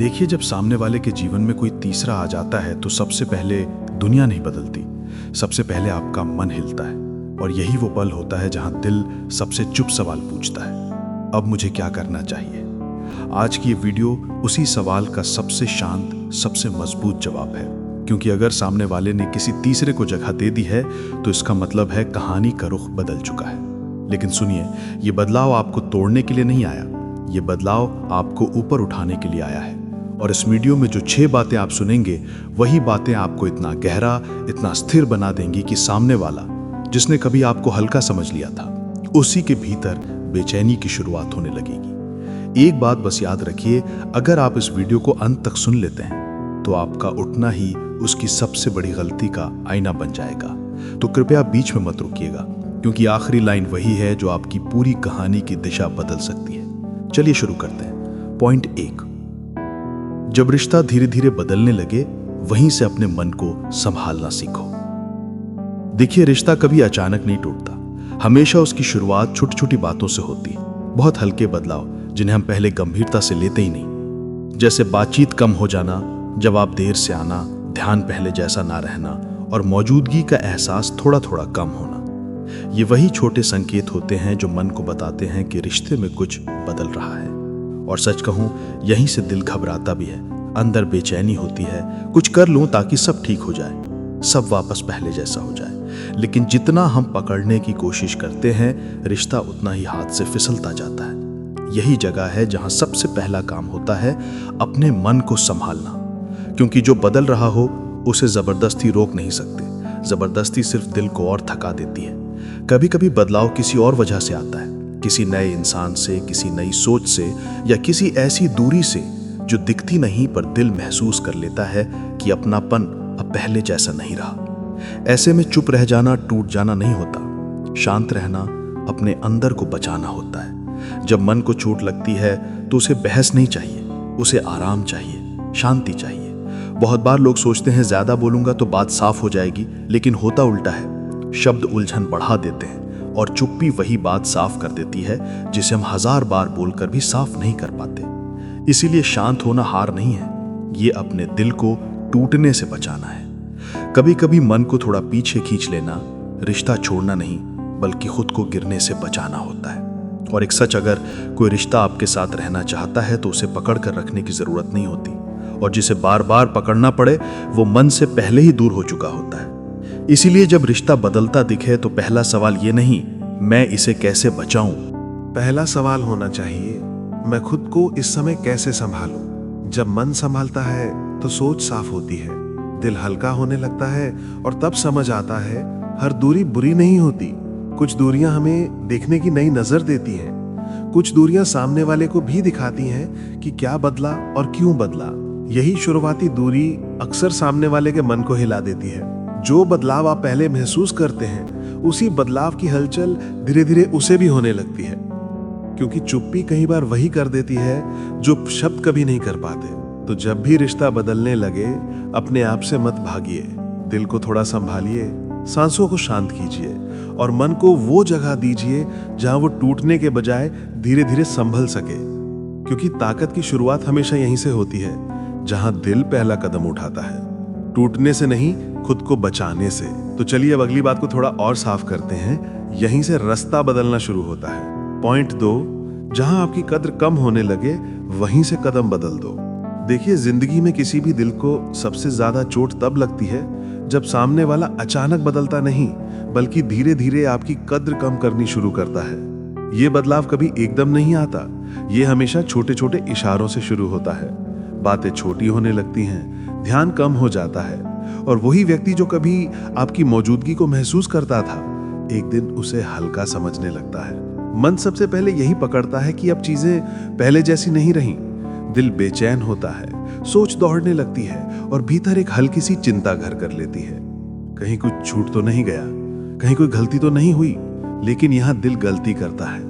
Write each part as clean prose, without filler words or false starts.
देखिए, जब सामने वाले के जीवन में कोई तीसरा आ जाता है तो सबसे पहले दुनिया नहीं बदलती, सबसे पहले आपका मन हिलता है। और यही वो पल होता है जहां दिल सबसे चुप सवाल पूछता है, अब मुझे क्या करना चाहिए। आज की ये वीडियो उसी सवाल का सबसे शांत, सबसे मजबूत जवाब है। क्योंकि अगर सामने वाले ने किसी तीसरे को जगह दे दी है तो इसका मतलब है कहानी का रुख बदल चुका है। लेकिन सुनिए, ये बदलाव आपको तोड़ने के लिए नहीं आया, ये बदलाव आपको ऊपर उठाने के लिए आया है। और इस वीडियो में जो 6 बातें आप सुनेंगे, वही बातें आपको इतना गहरा, इतना स्थिर बना देंगी कि सामने वाला, जिसने कभी आपको हल्का समझ लिया था, उसी के भीतर बेचैनी की शुरुआत होने लगेगी। एक बात बस याद रखिए, अगर आप इस वीडियो को अंत तक सुन लेते हैं तो आपका उठना ही उसकी सबसे बड़ी गलती का आईना बन जाएगा। तो कृपया बीच में मत रुकिएगा, क्योंकि आखिरी लाइन वही है जो आपकी पूरी कहानी की दिशा बदल सकती है। चलिए शुरू करते हैं। पॉइंट 1, जब रिश्ता धीरे धीरे बदलने लगे, वहीं से अपने मन को संभालना सीखो। देखिए, रिश्ता कभी अचानक नहीं टूटता, हमेशा उसकी शुरुआत छोटी छोटी बातों से होती है। बहुत हल्के बदलाव जिन्हें हम पहले गंभीरता से लेते ही नहीं, जैसे बातचीत कम हो जाना, जवाब देर से आना, ध्यान पहले जैसा ना रहना और मौजूदगी का एहसास थोड़ा थोड़ा कम होना। ये वही छोटे संकेत होते हैं जो मन को बताते हैं कि रिश्ते में कुछ बदल रहा है। और सच कहूं, यहीं से दिल घबराता भी है, अंदर बेचैनी होती है, कुछ कर लूं ताकि सब ठीक हो जाए, सब वापस पहले जैसा हो जाए। लेकिन जितना हम पकड़ने की कोशिश करते हैं, रिश्ता उतना ही हाथ से फिसलता जाता है। यही जगह है जहां सबसे पहला काम होता है अपने मन को संभालना। क्योंकि जो बदल रहा हो उसे जबरदस्ती रोक नहीं सकते, जबरदस्ती सिर्फ दिल को और थका देती है। कभी कभी बदलाव किसी और वजह से आता है, किसी नए इंसान से, किसी नई सोच से, या किसी ऐसी दूरी से जो दिखती नहीं पर दिल महसूस कर लेता है कि अपनापन अब पहले जैसा नहीं रहा। ऐसे में चुप रह जाना टूट जाना नहीं होता, शांत रहना अपने अंदर को बचाना होता है। जब मन को चोट लगती है तो उसे बहस नहीं चाहिए, उसे आराम चाहिए, शांति चाहिए। बहुत बार लोग सोचते हैं ज्यादा बोलूंगा तो बात साफ हो जाएगी, लेकिन होता उल्टा है। शब्द उलझन बढ़ा देते हैं और चुप्पी वही बात साफ कर देती है जिसे हम 1000 बार बोलकर भी साफ नहीं कर पाते। इसीलिए शांत होना हार नहीं है, ये अपने दिल को टूटने से बचाना है। कभी कभी मन को थोड़ा पीछे खींच लेना रिश्ता छोड़ना नहीं, बल्कि खुद को गिरने से बचाना होता है। और एक सच, अगर कोई रिश्ता आपके साथ रहना चाहता है तो उसे पकड़ कर रखने की जरूरत नहीं होती, और जिसे बार बार पकड़ना पड़े वो मन से पहले ही दूर हो चुका होता है। इसीलिए जब रिश्ता बदलता दिखे तो पहला सवाल ये नहीं, मैं इसे कैसे बचाऊं। पहला सवाल होना चाहिए, मैं खुद को इस समय कैसे संभालूं। जब मन संभालता है तो सोच साफ होती है, दिल हल्का होने लगता है, और तब समझ आता है हर दूरी बुरी नहीं होती। कुछ दूरियां हमें देखने की नई नजर देती हैं, कुछ दूरियां सामने वाले को भी दिखाती हैं कि क्या बदला और क्यों बदला। यही शुरुआती दूरी अक्सर सामने वाले के मन को हिला देती है। जो बदलाव आप पहले महसूस करते हैं, उसी बदलाव की हलचल धीरे धीरे उसे भी होने लगती है। क्योंकि चुप्पी कई बार वही कर देती है जो शब्द कभी नहीं कर पाते। तो जब भी रिश्ता बदलने लगे, अपने आप से मत भागिए, दिल को थोड़ा संभालिए, सांसों को शांत कीजिए और मन को वो जगह दीजिए जहां वो टूटने के बजाय धीरे धीरे संभल सके। क्योंकि ताकत की शुरुआत हमेशा यहीं से होती है, जहां दिल पहला कदम उठाता है, टूटने से नहीं, खुद को बचाने से। तो चलिए अब अगली बात को थोड़ा और साफ करते हैं। यहीं से रास्ता बदलना शुरू होता है। पॉइंट 2, जहां आपकी कद्र कम होने लगे, वहीं से कदम बदल दो। देखिए, जिंदगी में किसी भी दिल को सबसे ज्यादा चोट तब लगती है जब सामने वाला अचानक बदलता नहीं, बल्कि धीरे धीरे आपकी कद्र कम करनी शुरू करता है। ये बदलाव कभी एकदम नहीं आता, ये हमेशा छोटे छोटे इशारों से शुरू होता है। बातें छोटी होने लगती हैं, ध्यान कम हो जाता है, और वही व्यक्ति जो कभी आपकी मौजूदगी को महसूस करता था, एक दिन उसे हल्का समझने लगता है। मन सबसे पहले यही पकड़ता है कि अब चीजें पहले जैसी नहीं रही। दिल बेचैन होता है, सोच दौड़ने लगती है, और भीतर एक हल्की सी चिंता घर कर लेती है। कहीं कुछ छूट तो नहीं गया, कहीं कोई गलती तो नहीं हुई। लेकिन यहां दिल गलती करता है,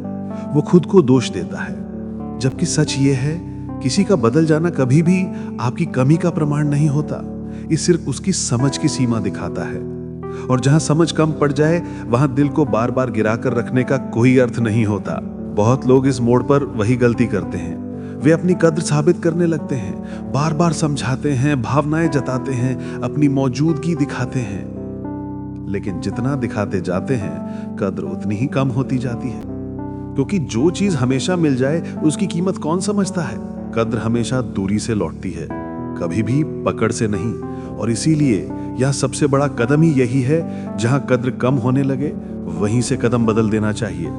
वो खुद को दोष देता है। जबकि सच ये है, किसी का बदल जाना कभी भी आपकी कमी का प्रमाण नहीं होता, ये सिर्फ उसकी समझ की सीमा दिखाता है। और जहां समझ कम पड़ जाए, वहां दिल को बार बार गिराकर रखने का कोई अर्थ नहीं होता। बहुत लोग इस मोड़ पर वही गलती करते हैं, वे अपनी कद्र साबित करने लगते हैं, बार बार समझाते हैं, भावनाएं जताते हैं, अपनी मौजूदगी दिखाते हैं, लेकिन जितना दिखाते जाते हैं कद्र उतनी ही कम होती जाती है। क्योंकि जो चीज हमेशा मिल जाए उसकी कीमत कौन समझता है। कद्र हमेशा दूरी से लौटती है, कभी भी पकड़ से नहीं। और इसीलिए यह सबसे बड़ा कदम ही यही है, जहां कद्र कम होने लगे वहीं से कदम बदल देना चाहिए।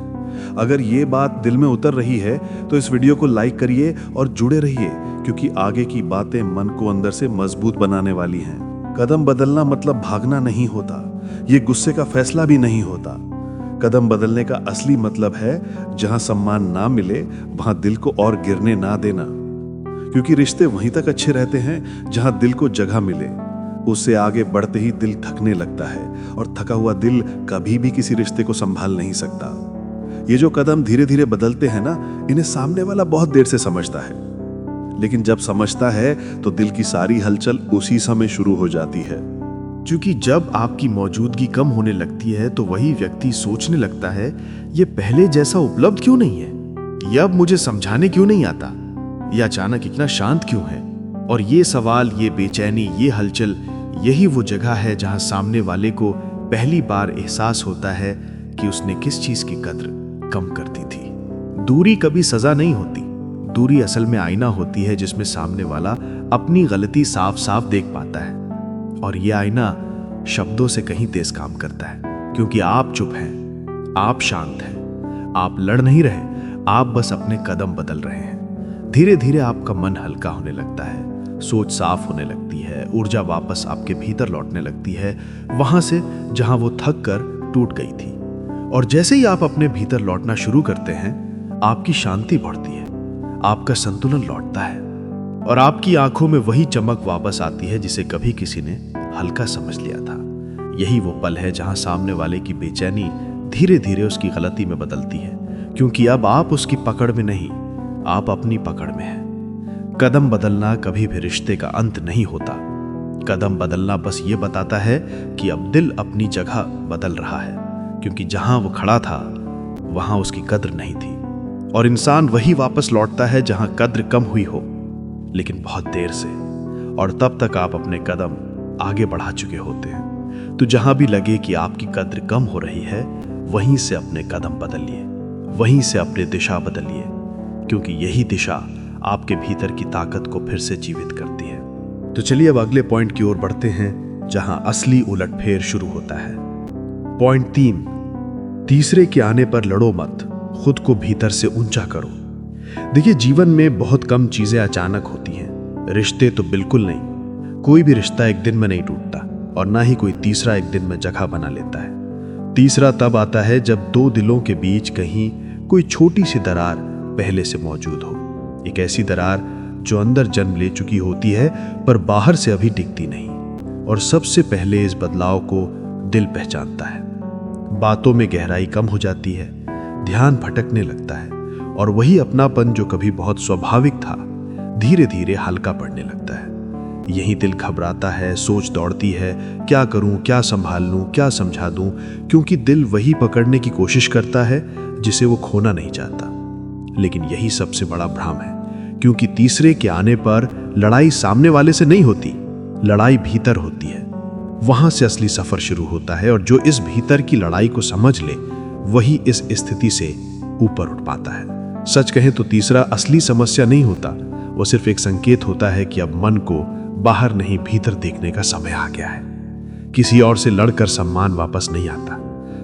अगर ये बात दिल में उतर रही है तो इस वीडियो को लाइक करिए और जुड़े रहिए, क्योंकि आगे की बातें मन को अंदर से मजबूत बनाने वाली हैं। कदम बदलना मतलब भागना नहीं होता, ये गुस्से का फैसला भी नहीं होता। कदम बदलने का असली मतलब है जहां सम्मान ना मिले वहां दिल को और गिरने ना देना। क्योंकि रिश्ते वहीं तक अच्छे रहते हैं जहां दिल को जगह मिले। उससे आगे बढ़ते ही दिल थकने लगता है, और थका हुआ दिल कभी भी किसी रिश्ते को संभाल नहीं सकता। ये जो कदम धीरे धीरे बदलते हैं ना, इन्हें सामने वाला बहुत देर से समझता है, लेकिन जब समझता है तो दिल की सारी हलचल उसी समय शुरू हो जाती है। क्योंकि जब आपकी मौजूदगी कम होने लगती है तो वही व्यक्ति सोचने लगता है, ये पहले जैसा उपलब्ध क्यों नहीं है, ये अब मुझे समझाने क्यों नहीं आता, ये अचानक इतना शांत क्यों है। और ये सवाल, ये बेचैनी, ये हलचल, यही वो जगह है जहां सामने वाले को पहली बार एहसास होता है कि उसने किस चीज की कद्र कम कर दी थी। दूरी कभी सजा नहीं होती, दूरी असल में आईना होती है जिसमें सामने वाला अपनी गलती साफ साफ देख पाता है। और यह आईना शब्दों से कहीं तेज काम करता है, क्योंकि आप चुप हैं, आप शांत हैं, आप लड़ नहीं रहे, आप बस अपने कदम बदल रहे हैं। धीरे धीरे आपका मन हल्का होने लगता है, सोच साफ होने लगती है, ऊर्जा वापस आपके भीतर लौटने लगती है, वहां से जहां वो थक कर टूट गई थी। और जैसे ही आप अपने भीतर लौटना शुरू करते हैं, आपकी शांति बढ़ती है, आपका संतुलन लौटता है, और आपकी आंखों में वही चमक वापस आती है जिसे कभी किसी ने हल्का समझ लिया था। यही वो पल है जहां सामने वाले की बेचैनी धीरे धीरे उसकी गलती में बदलती है, क्योंकि अब आप उसकी पकड़ में नहीं, आप अपनी पकड़ में हैं। कदम बदलना कभी भी रिश्ते का अंत नहीं होता। कदम बदलना बस ये बताता है कि अब दिल अपनी जगह बदल रहा है, क्योंकि जहां वो खड़ा था वहां उसकी कद्र नहीं थी। और इंसान वही वापस लौटता है जहां कद्र कम हुई हो, लेकिन बहुत देर से, और तब तक आप अपने कदम आगे बढ़ा चुके होते हैं। तो जहां भी लगे कि आपकी कद्र कम हो रही है, वहीं से अपने कदम बदलिए, वहीं से अपनी दिशा बदलिए, क्योंकि यही दिशा आपके भीतर की ताकत को फिर से जीवित करती है। तो चलिए अब अगले पॉइंट की ओर बढ़ते हैं, जहां असली उलटफेर शुरू होता है। पॉइंट 3, तीसरे के आने पर लड़ो मत, खुद को भीतर से ऊंचा करो। देखिए, जीवन में बहुत कम चीजें अचानक होती हैं, रिश्ते तो बिल्कुल नहीं। कोई भी रिश्ता एक दिन में नहीं टूटता, और ना ही कोई तीसरा एक दिन में जगह बना लेता है। तीसरा तब आता है जब दो दिलों के बीच कहीं कोई छोटी सी दरार पहले से मौजूद हो। एक ऐसी दरार जो अंदर जन्म ले चुकी होती है पर बाहर से अभी टिकती नहीं। और सबसे पहले इस बदलाव को दिल पहचानता है। बातों में गहराई कम हो जाती है, ध्यान भटकने लगता है, और वही अपनापन जो कभी बहुत स्वाभाविक था धीरे धीरे हल्का पड़ने लगता है। यही दिल घबराता है, सोच दौड़ती है, क्या करूं, क्या संभाल लूं, क्या समझा दूं, क्योंकि दिल वही पकड़ने की कोशिश करता है जिसे वो खोना नहीं चाहता। लेकिन यही सबसे बड़ा भ्रम है, क्योंकि तीसरे के आने पर लड़ाई सामने वाले से नहीं होती, लड़ाई भीतर होती है। वहां से असली सफर शुरू होता है, और जो इस भीतर की लड़ाई को समझ ले वही इस स्थिति से ऊपर उठ पाता है। सच कहें तो तीसरा असली समस्या नहीं होता, वो सिर्फ एक संकेत होता है कि अब मन को बाहर नहीं भीतर देखने का समय आ गया है। किसी और से लड़कर सम्मान वापस नहीं आता।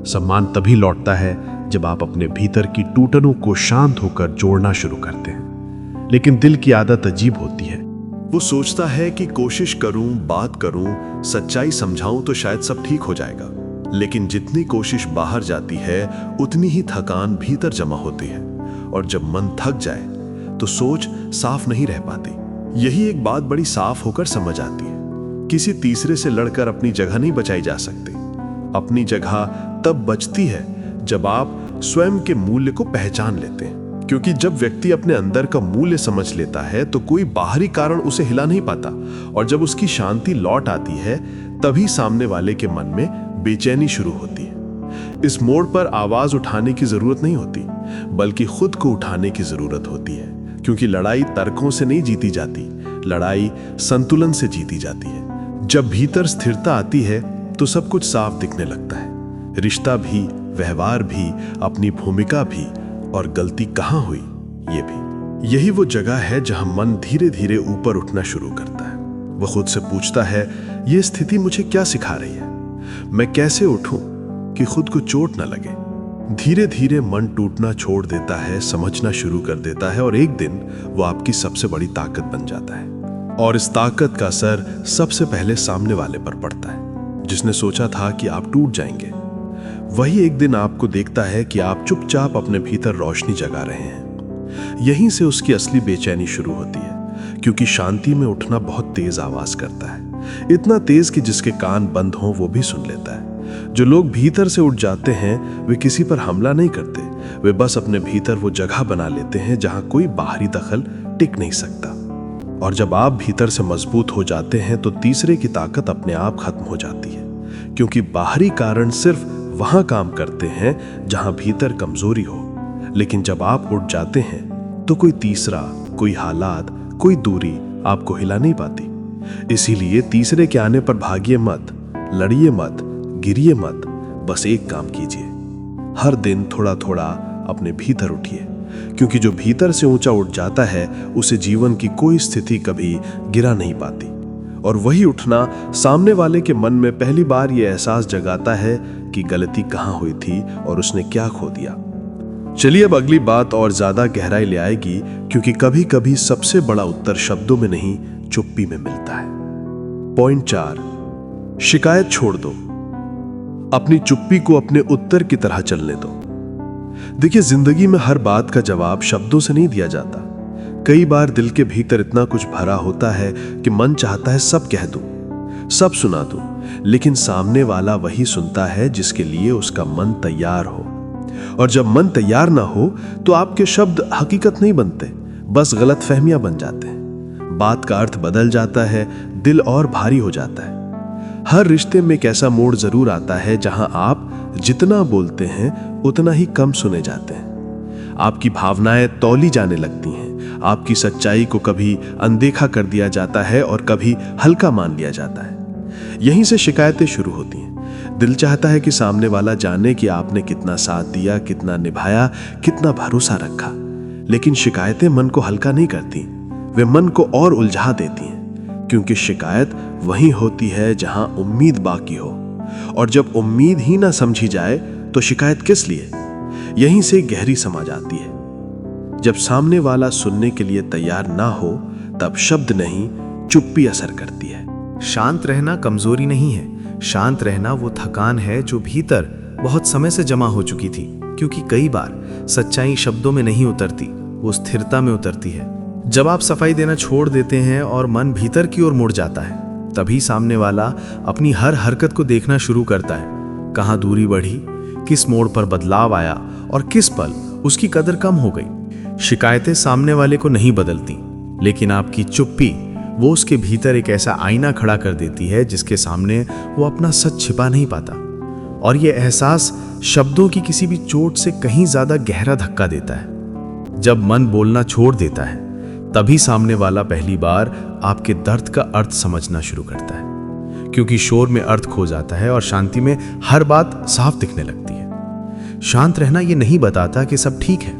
सम्मान तभी लौटता है जब आप अपने भीतर की टूटनों को शांत होकर जोड़ना शुरू करते हैं। लेकिन दिल की आदत अजीब होती है, वो सोचता है कि कोशिश करूं, बात करूं, सच्चाई समझाऊं तो शायद सब ठीक हो जाएगा। लेकिन जितनी कोशिश बाहर जाती है उतनी ही थकान भीतर जमा होती है, और जब मन थक जाए तो सोच साफ नहीं रह पाती। यही एक बात बड़ी साफ होकर समझ आती है, किसी तीसरे से लड़कर अपनी जगह नहीं बचाई जा सकती। अपनी जगह तब बचती है जब आप स्वयं के मूल्य को पहचान लेते हैं, क्योंकि जब व्यक्ति अपने अंदर का मूल्य समझ लेता है तो कोई बाहरी कारण उसे हिला नहीं पाता, और जब उसकी शांति लौट आती है तभी सामने वाले के मन में बेचैनी शुरू होती है। इस मोड़ पर आवाज उठाने की जरूरत नहीं होती, बल्कि खुद को उठाने की जरूरत होती है, क्योंकि लड़ाई तर्कों से नहीं जीती जाती, लड़ाई संतुलन से जीती जाती है। जब भीतर स्थिरता आती है तो सब कुछ साफ दिखने लगता है, रिश्ता भी, व्यवहार भी, अपनी भूमिका भी, और गलती कहाँ हुई ये भी। यही वो जगह है जहां मन धीरे धीरे ऊपर उठना शुरू करता है। वो खुद से पूछता है, ये स्थिति मुझे क्या सिखा रही है? मैं कैसे उठूं कि खुद को चोट न लगे? धीरे धीरे मन टूटना छोड़ देता है, समझना शुरू कर देता है, और एक दिन वो आपकी सबसे बड़ी ताकत बन जाता है। और इस ताकत का असर सबसे पहले सामने वाले पर पड़ता है। जिसने सोचा था कि आप टूट जाएंगे, वही एक दिन आपको देखता है कि आप चुपचाप अपने भीतर रोशनी जगा रहे हैं। यहीं से उसकी असली बेचैनी शुरू होती है, क्योंकि शांति में उठना बहुत तेज आवाज करता है, इतना तेज कि जिसके कान बंद हों वो भी सुन लेता है। जो लोग भीतर से उठ जाते हैं वे किसी पर हमला नहीं करते, वे बस अपने भीतर वो जगह बना लेते हैं जहां कोई बाहरी दखल टिक नहीं सकता। और जब आप भीतर से मजबूत हो जाते हैं तो तीसरे की ताकत अपने आप खत्म हो जाती है, क्योंकि बाहरी कारण सिर्फ वहां काम करते हैं जहां भीतर कमजोरी हो। लेकिन जब आप उठ जाते हैं तो कोई तीसरा, कोई हालात, कोई दूरी आपको हिला नहीं पाती। इसीलिए तीसरे के आने पर भागिए मत, लड़िए मत, गिरिए मत, बस एक काम कीजिए, हर दिन थोड़ा थोड़ा अपने भीतर उठिए, क्योंकि जो भीतर से ऊंचा उठ जाता है उसे जीवन की कोई स्थिति कभी गिरा नहीं पाती। और वही उठना सामने वाले के मन में पहली बार यह एहसास जगाता है कि गलती कहां हुई थी और उसने क्या खो दिया। चलिए अब अगली बात और ज्यादा गहराई ले आएगी, क्योंकि कभी कभी सबसे बड़ा उत्तर शब्दों में नहीं, चुप्पी में मिलता है। पॉइंट 4, शिकायत छोड़ दो, अपनी चुप्पी को अपने उत्तर की तरह चलने दो। देखिए, जिंदगी में हर बात का जवाब शब्दों से नहीं दिया जाता। कई बार दिल के भीतर इतना कुछ भरा होता है कि मन चाहता है सब कह दूं, सब सुना दूं, लेकिन सामने वाला वही सुनता है जिसके लिए उसका मन तैयार हो। और जब मन तैयार ना हो तो आपके शब्द हकीकत नहीं बनते, बस गलतफहमियां बन जाते हैं। बात का अर्थ बदल जाता है, दिल और भारी हो जाता है। हर रिश्ते में एक ऐसा मोड़ जरूर आता है जहां आप जितना बोलते हैं उतना ही कम सुने जाते हैं। आपकी भावनाएं तौली जाने लगती हैं, आपकी सच्चाई को कभी अनदेखा कर दिया जाता है और कभी हल्का मान लिया जाता है। यहीं से शिकायतें शुरू होती हैं। दिल चाहता है कि सामने वाला जाने कि आपने कितना साथ दिया, कितना निभाया, कितना भरोसा रखा, लेकिन शिकायतें मन को हल्का नहीं करती, वे मन को और उलझा देती हैं, क्योंकि शिकायत वहीं होती है जहां उम्मीद बाकी हो, और जब उम्मीद ही ना समझी जाए तो शिकायत किस लिए? यहीं से गहरी समझ आती है। जब सामने वाला सुनने के लिए तैयार ना हो तब शब्द नहीं, चुप्पी असर करती है। शांत रहना कमजोरी नहीं है, शांत रहना वो थकान है जो भीतर बहुत समय से जमा हो चुकी थी, क्योंकि कई बार सच्चाई शब्दों में नहीं उतरती, वो स्थिरता में उतरती है। जब आप सफाई देना छोड़ देते हैं और मन भीतर की ओर मुड़ जाता है, तभी सामने वाला अपनी हर हरकत को देखना शुरू करता है। कहाँ दूरी बढ़ी, किस मोड़ पर बदलाव आया और किस पल उसकी कदर कम हो गई। शिकायतें सामने वाले को नहीं बदलती, लेकिन आपकी चुप्पी वो उसके भीतर एक ऐसा आईना खड़ा कर देती है जिसके सामने वो अपना सच छिपा नहीं पाता। और ये एहसास शब्दों की किसी भी चोट से कहीं ज्यादा गहरा धक्का देता है। जब मन बोलना छोड़ देता है तभी सामने वाला पहली बार आपके दर्द का अर्थ समझना शुरू करता है, क्योंकि शोर में अर्थ खो जाता है और शांति में हर बात साफ दिखने लगती है। शांत रहना ये नहीं बताता कि सब ठीक है,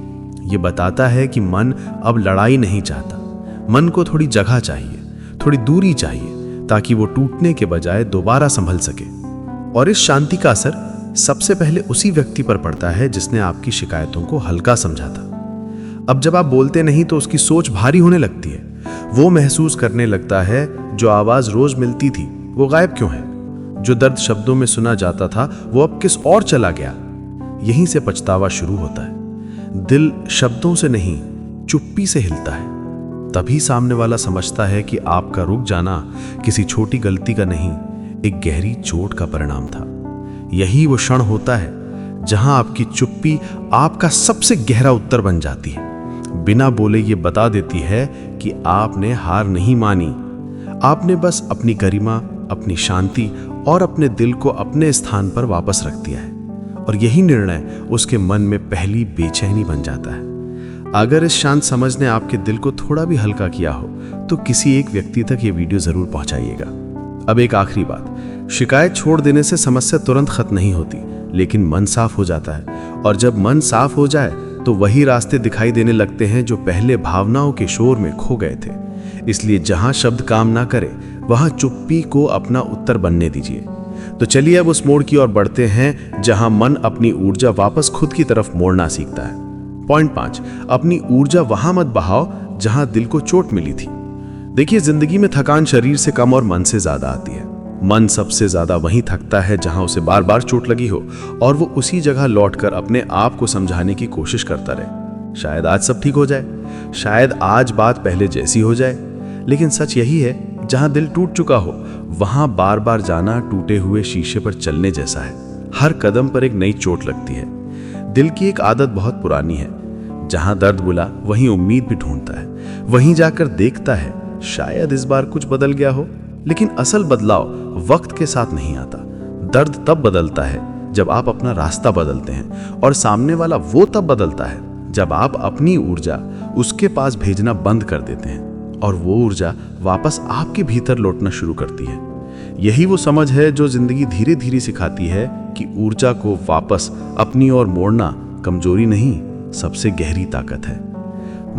ये बताता है कि मन अब लड़ाई नहीं चाहता। मन को थोड़ी जगह चाहिए, थोड़ी दूरी चाहिए, ताकि वो टूटने के बजाय दोबारा संभल सके। और इस शांति का असर सबसे पहले उसी व्यक्ति पर पड़ता है जिसने आपकी शिकायतों को हल्का समझा था। अब जब आप बोलते नहीं तो उसकी सोच भारी होने लगती है। वो महसूस करने लगता है जो आवाज रोज मिलती थी वो गायब क्यों है, जो दर्द शब्दों में सुना जाता था वो अब किस और चला गया। यहीं से पछतावा शुरू होता है। दिल शब्दों से नहीं, चुप्पी से हिलता है। तभी सामने वाला समझता है कि आपका रुक जाना किसी छोटी गलती का नहीं, एक गहरी चोट का परिणाम था। यही वो क्षण होता है जहां आपकी चुप्पी आपका सबसे गहरा उत्तर बन जाती है। बिना बोले ये बता देती है कि आपने हार नहीं मानी, आपने बस अपनी गरिमा, अपनी शांति और अपने दिल को अपने स्थान पर वापस रख दिया है। और यही निर्णय उसके मन में पहली बेचैनी बन जाता है। अगर इस शांत समझ ने आपके दिल को थोड़ा भी हल्का किया हो तो किसी एक व्यक्ति तक ये वीडियो जरूर पहुंचाइएगा। अब एक आखिरी बात, शिकायत छोड़ देने से समस्या तुरंत खत्म नहीं होती, लेकिन मन साफ हो जाता है। और जब मन साफ हो जाए तो वही रास्ते दिखाई देने लगते हैं जो पहले भावनाओं के शोर में खो गए थे। इसलिए जहां शब्द काम ना करे वहां चुप्पी को अपना उत्तर बनने दीजिए। तो चलिए अब उस मोड़ की ओर बढ़ते हैं जहां मन अपनी ऊर्जा वापस खुद की तरफ मोड़ना सीखता है। पॉइंट 5, अपनी ऊर्जा वहां मत बहाओ जहां दिल को चोट मिली थी। देखिए, जिंदगी में थकान शरीर से कम और मन से ज्यादा आती है। मन सबसे ज्यादा वहीं थकता है जहां उसे बार बार चोट लगी हो और वो उसी जगह लौटकर अपने आप को समझाने की कोशिश करता रहे। शायद आज सब ठीक हो जाए, शायद आज बात पहले जैसी हो जाए, लेकिन सच यही है, जहां दिल टूट चुका हो वहां बार बार जाना टूटे हुए शीशे पर चलने जैसा है। हर कदम पर एक नई चोट लगती है। दिल की एक आदत बहुत पुरानी है, जहां दर्द बुला वहीं उम्मीद भी ढूंढता है, वहीं जाकर देखता है शायद इस बार कुछ बदल गया हो। लेकिन असल बदलाव वक्त के साथ नहीं आता। दर्द तब बदलता है जब आप अपना रास्ता बदलते हैं, और सामने वाला वो तब बदलता है जब आप अपनी ऊर्जा उसके पास भेजना बंद कर देते हैं और वो ऊर्जा वापस आपके भीतर लौटना शुरू करती है। यही वो समझ है जो जिंदगी धीरे धीरे सिखाती है कि ऊर्जा को वापस अपनी ओर मोड़ना कमजोरी नहीं, सबसे गहरी ताकत है।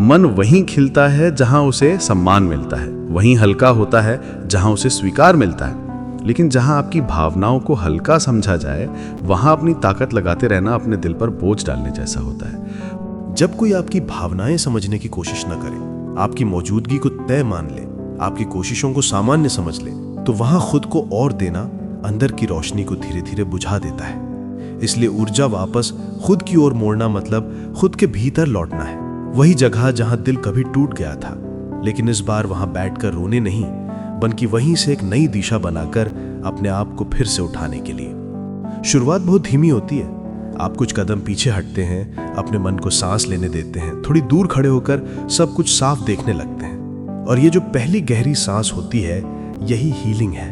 मन वहीं खिलता है जहां उसे सम्मान मिलता है, वहीं हल्का होता है जहां उसे स्वीकार मिलता है। लेकिन जहां आपकी भावनाओं को हल्का समझा जाए वहां अपनी ताकत लगाते रहना अपने दिल पर बोझ डालने जैसा होता है। जब कोई आपकी भावनाएं समझने की कोशिश न करे, आपकी मौजूदगी को तय मान ले, आपकी कोशिशों को सामान्य समझ ले, तो वहां खुद को और देना अंदर की रोशनी को धीरे धीरे बुझा देता है। इसलिए ऊर्जा वापस खुद की ओर मोड़ना मतलब खुद के भीतर लौटना है, वही जगह जहां दिल कभी टूट गया था, लेकिन इस बार वहां बैठकर रोने नहीं, बल्कि वहीं से एक नई दिशा बनाकर अपने आप को फिर से उठाने के लिए। शुरुआत बहुत धीमी होती है। आप कुछ कदम पीछे हटते हैं, अपने मन को सांस लेने देते हैं, थोड़ी दूर खड़े होकर सब कुछ साफ देखने लगते हैं। और ये जो पहली गहरी सांस होती है, यही हीलिंग है।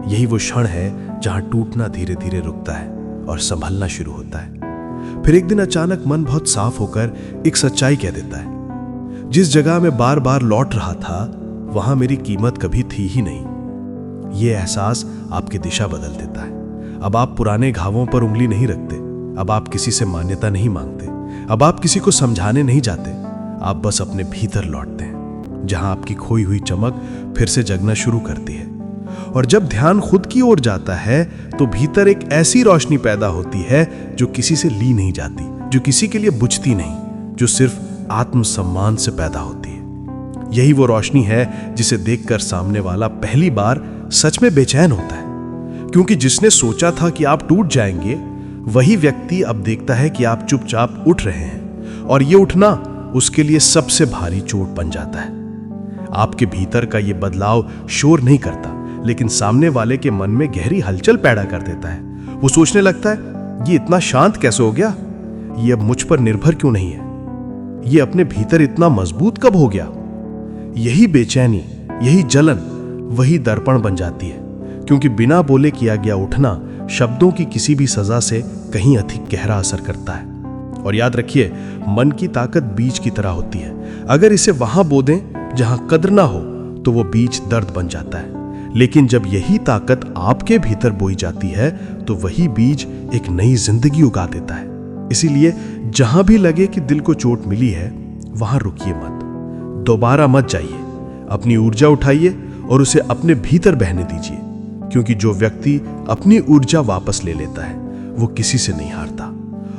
यही वो क्षण है जहां टूटना धीरे धीरे रुकता है और संभलना शुरू होता है। फिर एक दिन अचानक मन बहुत साफ होकर एक सच्चाई कह देता है, जिस जगह में बार बार लौट रहा था वहां मेरी कीमत कभी थी ही नहीं। ये एहसास आपकी दिशा बदल देता है। अब आप पुराने घावों पर उंगली नहीं रखते, अब आप किसी से मान्यता नहीं मांगते, अब आप किसी को समझाने नहीं जाते, आप बस अपने भीतर लौटते हैं, जहां आपकी खोई हुई चमक फिर से जगना शुरू करती है। और जब ध्यान खुद की ओर जाता है तो भीतर एक ऐसी रोशनी पैदा होती है जो किसी से ली नहीं जाती, जो किसी के लिए बुझती नहीं, जो सिर्फ आत्मसम्मान से पैदा होती है। यही वो रोशनी है जिसे देखकर सामने वाला पहली बार सच में बेचैन होता है, क्योंकि जिसने सोचा था कि आप टूट जाएंगे, वही व्यक्ति अब देखता है कि आप चुपचाप उठ रहे हैं, और ये उठना उसके लिए सबसे भारी चोट बन जाता है। आपके भीतर का ये बदलाव शोर नहीं करता, लेकिन सामने वाले के मन में गहरी हलचल पैदा कर देता है। वो सोचने लगता है, ये इतना शांत कैसे हो गया? ये अब मुझ पर निर्भर क्यों नहीं है? ये अपने भीतर इतना मजबूत कब हो गया? यही बेचैनी, यही जलन, वही दर्पण बन जाती है, क्योंकि बिना बोले किया गया उठना शब्दों की किसी भी सजा से कहीं अधिक गहरा असर करता है। और याद रखिए, मन की ताकत बीज की तरह होती है। अगर इसे वहां बो दें जहां कद्र ना हो तो वो बीज दर्द बन जाता है, लेकिन जब यही ताकत आपके भीतर बोई जाती है तो वही बीज एक नई जिंदगी उगा देता है। इसीलिए जहां भी लगे कि दिल को चोट मिली है, वहां रुकिए मत, दोबारा मत जाइए, अपनी ऊर्जा उठाइए और उसे अपने भीतर बहने दीजिए, क्योंकि जो व्यक्ति अपनी ऊर्जा वापस ले लेता है वो किसी से नहीं हारता,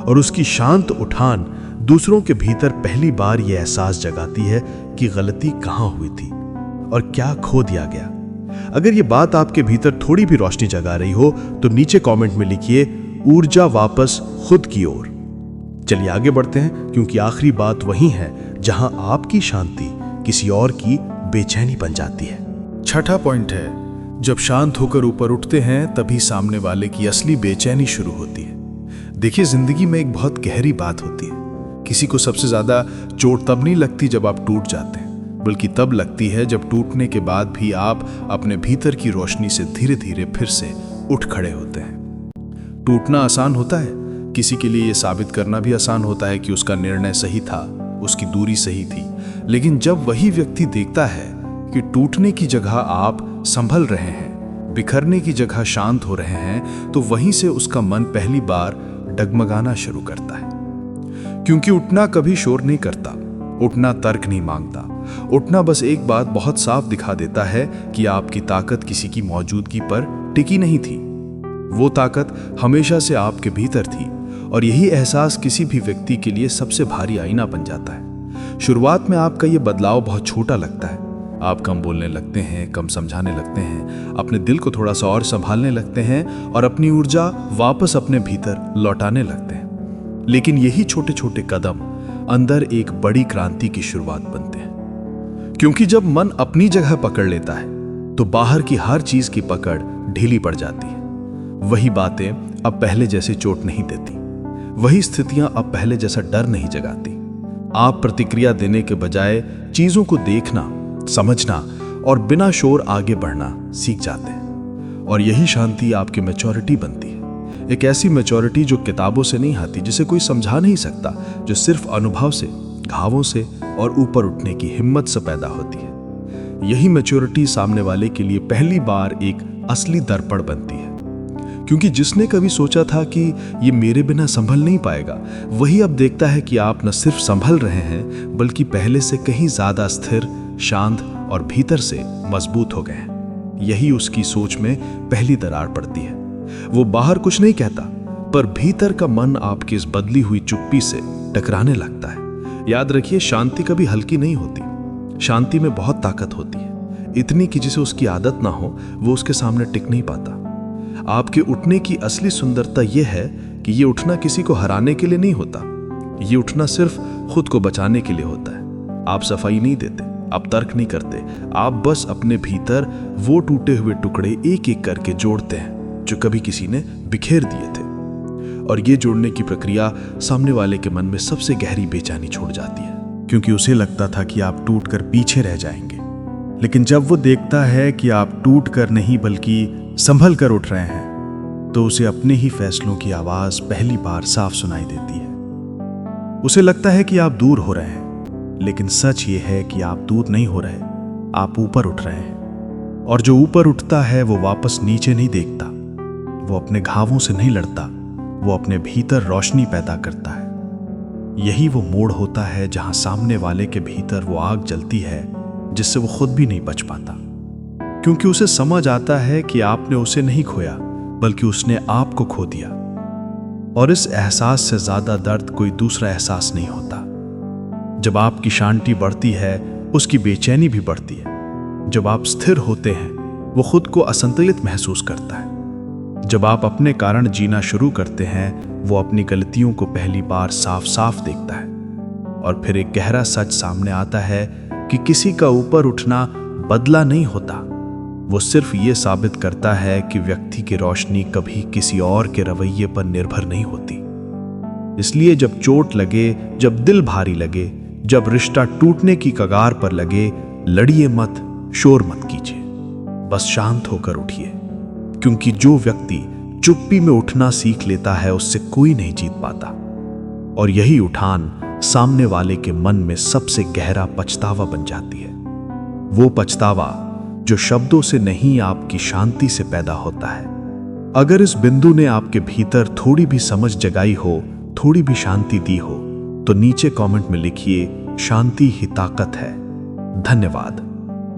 और उसकी शांत उठान दूसरों के भीतर पहली बार यह एहसास जगाती है कि गलती कहां हुई थी और क्या खो दिया गया। अगर ये बात आपके भीतर थोड़ी भी रोशनी जगा रही हो तो नीचे कमेंट में लिखिए, ऊर्जा वापस खुद की ओर। चलिए आगे बढ़ते हैं, क्योंकि आखिरी बात वही है जहां आपकी शांति किसी और की बेचैनी बन जाती है। छठा पॉइंट है, जब शांत होकर ऊपर उठते हैं तभी सामने वाले की असली बेचैनी शुरू होती है। देखिए, जिंदगी में एक बहुत गहरी बात होती है। किसी को सबसे ज्यादा चोट तब नहीं लगती जब आप टूट जाते हैं, बल्कि तब लगती है जब टूटने के बाद भी आप अपने भीतर की रोशनी से धीरे धीरे फिर से उठ खड़े होते हैं। टूटना आसान होता है, किसी के लिए यह साबित करना भी आसान होता है कि उसका निर्णय सही था, उसकी दूरी सही थी। लेकिन जब वही व्यक्ति देखता है कि टूटने की जगह आप संभल रहे हैं, बिखरने की जगह शांत हो रहे हैं, तो वहीं से उसका मन पहली बार डगमगाना शुरू करता है। क्योंकि उठना कभी शोर नहीं करता, उठना तर्क नहीं मांगता। उठना बस एक बात बहुत साफ दिखा देता है कि आपकी ताकत किसी की मौजूदगी पर टिकी नहीं थी। वो ताकत हमेशा से आपके भीतर थी, और यही एहसास किसी भी व्यक्ति के लिए सबसे भारी आईना बन जाता है। शुरुआत में आपका ये बदलाव बहुत छोटा लगता है। आप कम बोलने लगते हैं, कम समझाने लगते हैं, अपने दिल को थोड़ा सा और संभालने लगते हैं और अपनी ऊर्जा वापस अपने भीतर लौटाने लगते हैं। लेकिन यही छोटे छोटे कदम अंदर एक बड़ी क्रांति की शुरुआत बनते हैं। क्योंकि जब मन अपनी जगह पकड़ लेता है तो बाहर की हर चीज की पकड़ ढीली पड़ जाती है। वही बातें अब पहले जैसे चोट नहीं देती, वही स्थितियां अब पहले जैसा डर नहीं जगाती। आप प्रतिक्रिया देने के बजाय चीजों को देखना, समझना और बिना शोर आगे बढ़ना सीख जाते हैं। और यही शांति आपकी मैच्योरिटी बनती है। एक ऐसी मैच्योरिटी जो किताबों से नहीं आती, जिसे कोई समझा नहीं सकता, जो सिर्फ अनुभव से, घावों से और ऊपर उठने की हिम्मत से पैदा होती है। यही मैच्योरिटी सामने वाले के लिए पहली बार एक असली दर्पण बनती है। क्योंकि जिसने कभी सोचा था कि ये मेरे बिना संभल नहीं पाएगा, वही अब देखता है कि आप न सिर्फ संभल रहे हैं, बल्कि पहले से कहीं ज्यादा स्थिर, शांत और भीतर से मजबूत हो गए हैं। यही उसकी सोच में पहली दरार पड़ती है। वो बाहर कुछ नहीं कहता, पर भीतर का मन आपकी इस बदली हुई चुप्पी से टकराने लगता है। याद रखिए, शांति कभी हल्की नहीं होती। शांति में बहुत ताकत होती है, इतनी कि जिसे उसकी आदत ना हो वो उसके सामने टिक नहीं पाता। आपके उठने की असली सुंदरता यह है कि ये उठना किसी को हराने के लिए नहीं होता। ये उठना सिर्फ खुद को बचाने के लिए होता है। आप सफाई नहीं देते, आप तर्क नहीं करते, आप बस अपने भीतर वो टूटे हुए टुकड़े एक एक करके जोड़ते हैं जो कभी किसी ने बिखेर दिए थे। और ये जोड़ने की प्रक्रिया सामने वाले के मन में सबसे गहरी बेचैनी छोड़ जाती है, क्योंकि उसे लगता था कि आप टूटकर पीछे रह जाएंगे। लेकिन जब वो देखता है कि आप टूटकर नहीं बल्कि संभल कर उठ रहे हैं, तो उसे अपने ही फैसलों की आवाज पहली बार साफ सुनाई देती है। उसे लगता है कि आप दूर हो रहे हैं, लेकिन सच ये है कि आप दूर नहीं हो रहे, आप ऊपर उठ रहे हैं। और जो ऊपर उठता है वो वापस नीचे नहीं देखता, वो अपने घावों से नहीं लड़ता, वो अपने भीतर रोशनी पैदा करता है। यही वो मोड़ होता है जहां सामने वाले के भीतर वो आग जलती है जिससे वो खुद भी नहीं बच पाता। क्योंकि उसे समझ आता है कि आपने उसे नहीं खोया, बल्कि उसने आपको खो दिया। और इस एहसास से ज्यादा दर्द कोई दूसरा एहसास नहीं होता। जब आपकी शांति बढ़ती है, उसकी बेचैनी भी बढ़ती है। जब आप स्थिर होते हैं, वो खुद को असंतुलित महसूस करता है। जब आप अपने कारण जीना शुरू करते हैं, वो अपनी गलतियों को पहली बार साफ साफ देखता है। और फिर एक गहरा सच सामने आता है कि किसी का ऊपर उठना बदला नहीं होता, वो सिर्फ ये साबित करता है कि व्यक्ति की रोशनी कभी किसी और के रवैये पर निर्भर नहीं होती। इसलिए जब चोट लगे, जब दिल भारी लगे, जब रिश्ता टूटने की कगार पर लगे, लड़िए मत, शोर मत कीजिए, बस शांत होकर उठिए। क्योंकि जो व्यक्ति चुप्पी में उठना सीख लेता है, उससे कोई नहीं जीत पाता। और यही उठान सामने वाले के मन में सबसे गहरा पछतावा बन जाती है। वो पछतावा जो शब्दों से नहीं, आपकी शांति से पैदा होता है। अगर इस बिंदु ने आपके भीतर थोड़ी भी समझ जगाई हो, थोड़ी भी शांति दी हो, तो नीचे कमेंट में लिखिए, शांति ही ताकत है। धन्यवाद।